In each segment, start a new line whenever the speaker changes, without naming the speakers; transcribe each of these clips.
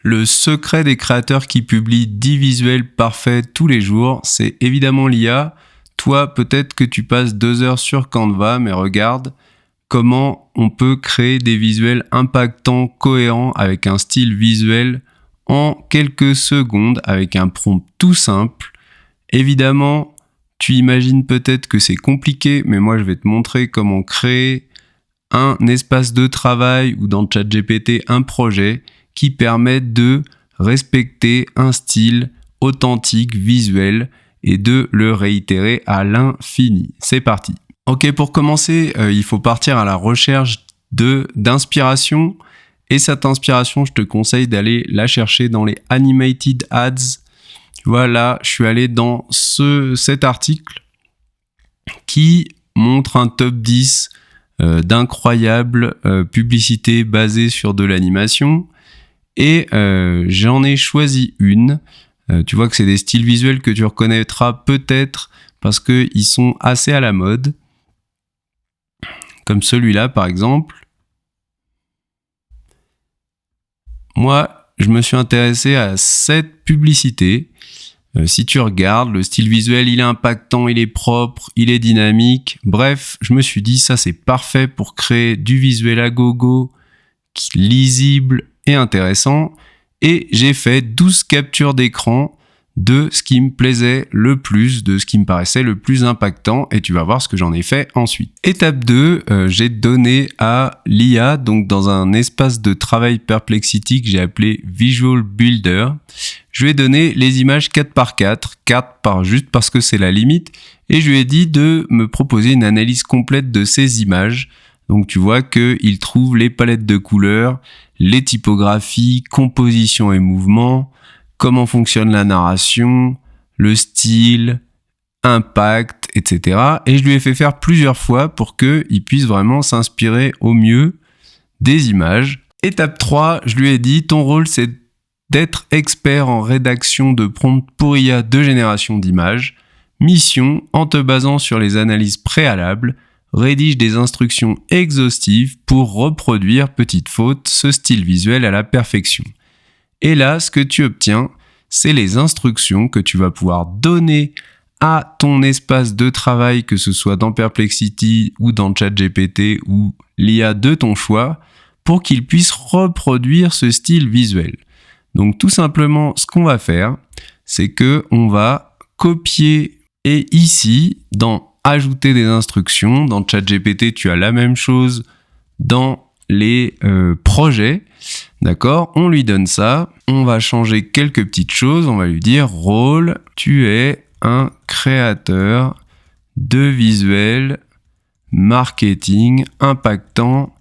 Le secret des créateurs qui publient 10 visuels parfaits tous les jours, c'est évidemment l'IA. Toi, peut-être que tu passes 2 heures sur Canva, mais regarde comment on peut créer des visuels impactants, cohérents, avec un style visuel en quelques secondes, avec un prompt tout simple. Évidemment, tu imagines peut-être que c'est compliqué, mais moi je vais te montrer comment créer un espace de travail ou dans ChatGPT un projet qui permettent de respecter un style authentique, visuel, et de le réitérer à l'infini. C'est parti. Ok, pour commencer, il faut partir à la recherche d'inspiration. Et cette inspiration, je te conseille d'aller la chercher dans les Animated Ads. Tu vois, là, je suis allé dans cet article qui montre un top 10 d'incroyables publicités basées sur de l'animation. Et j'en ai choisi une. Tu vois que c'est des styles visuels que tu reconnaîtras peut-être parce qu'ils sont assez à la mode. Comme celui-là, par exemple. Moi, je me suis intéressé à cette publicité. Si tu regardes, le style visuel, il est impactant, il est propre, il est dynamique. Bref, je me suis dit, ça c'est parfait pour créer du visuel à gogo, lisible et intéressant. Et j'ai fait 12 captures d'écran de ce qui me plaisait le plus, de ce qui me paraissait le plus impactant, et tu vas voir ce que j'en ai fait ensuite. Étape 2, j'ai donné à l'IA, donc dans un espace de travail Perplexity que j'ai appelé Visual Builder, je lui ai donné les images 4x4, 4 par juste parce que c'est la limite, et je lui ai dit de me proposer une analyse complète de ces images. Donc tu vois qu'il trouve les palettes de couleurs, les typographies, composition et mouvement, comment fonctionne la narration, le style, impact, etc. Et je lui ai fait faire plusieurs fois pour qu'il puisse vraiment s'inspirer au mieux des images. Étape 3, je lui ai dit, ton rôle c'est d'être expert en rédaction de prompts pour IA de génération d'images. Mission, en te basant sur les analyses préalables, rédige des instructions exhaustives pour reproduire, petite faute, ce style visuel à la perfection. Et là, ce que tu obtiens, c'est les instructions que tu vas pouvoir donner à ton espace de travail, que ce soit dans Perplexity ou dans ChatGPT ou l'IA de ton choix, pour qu'il puisse reproduire ce style visuel. Donc tout simplement, ce qu'on va faire, c'est que on va copier et ici, dans ajouter des instructions, dans ChatGPT, tu as la même chose dans les projets, d'accord? On lui donne ça, on va changer quelques petites choses, on va lui dire rôle, tu es un créateur de visuels marketing impactant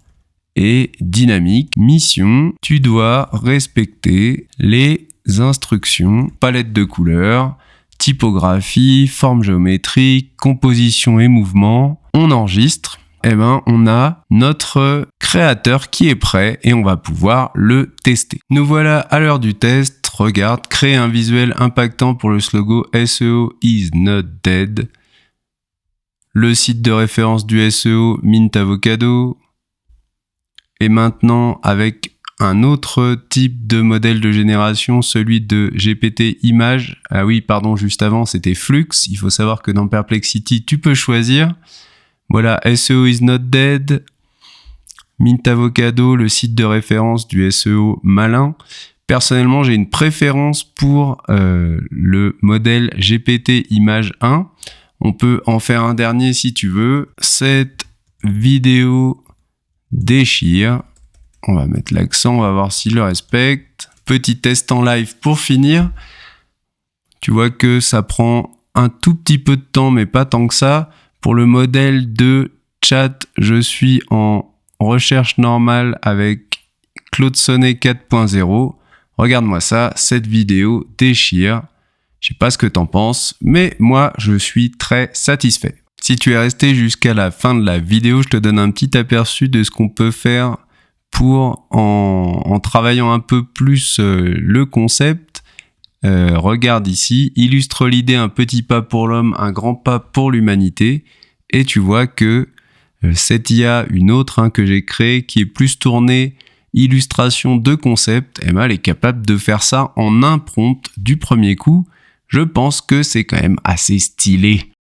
et dynamique. Mission, tu dois respecter les instructions, palette de couleurs, typographie, forme géométrique, composition et mouvement. On enregistre. On a notre créateur qui est prêt et on va pouvoir le tester. Nous voilà à l'heure du test. Regarde, créer un visuel impactant pour le slogan SEO is not dead. Le site de référence du SEO Mint Avocado. Et maintenant, avec un autre type de modèle de génération, celui de GPT Image. Ah oui, pardon, juste avant, c'était Flux. Il faut savoir que dans Perplexity, tu peux choisir. Voilà, SEO is not dead. Mint Avocado, le site de référence du SEO malin. Personnellement, j'ai une préférence pour le modèle GPT Image 1. On peut en faire un dernier si tu veux. Cette vidéo déchire. On va mettre l'accent, on va voir s'il le respecte. Petit test en live pour finir. Tu vois que ça prend un tout petit peu de temps, mais pas tant que ça. Pour le modèle de chat, je suis en recherche normale avec Claude Sonnet 4.0. Regarde-moi ça, cette vidéo déchire. Je sais pas ce que t'en penses, mais moi, je suis très satisfait. Si tu es resté jusqu'à la fin de la vidéo, je te donne un petit aperçu de ce qu'on peut faire pour, en travaillant un peu plus le concept. Regarde ici, illustre l'idée, un petit pas pour l'homme, un grand pas pour l'humanité. Et tu vois que cette IA, une autre que j'ai créée, qui est plus tournée illustration de concept, eh ben, elle est capable de faire ça en un prompt du premier coup. Je pense que c'est quand même assez stylé.